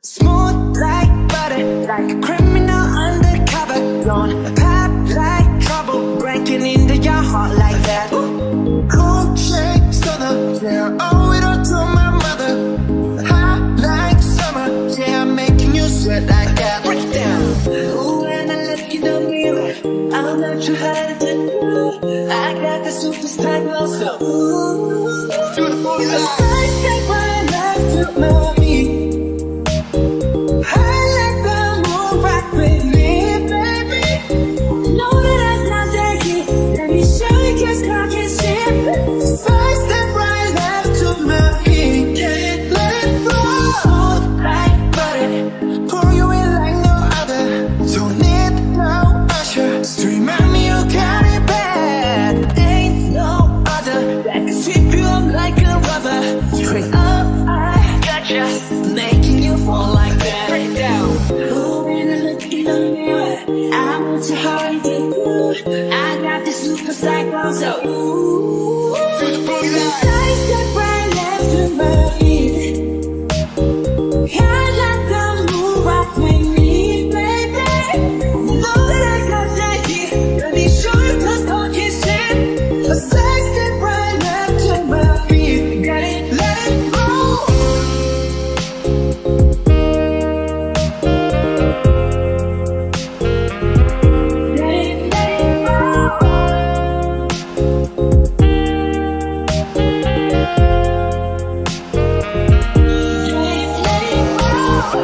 Smooth like butter, like a criminal undercover. Don't pop like trouble, breaking into your heart like that. Cool shake stunner, yeah, owe it all to my mother. Hot like summer, yeah, I'm making you sweat like that. Break it down. Ooh, when I look in the mirror, I'm not too hard to do. I got the superstar glow, so ooh, beautiful. I take my life to my feet. Making you fall like that. Break down. Oh, when I look in the mirror, I want to hurry to do. I got this super cycle, so ooh.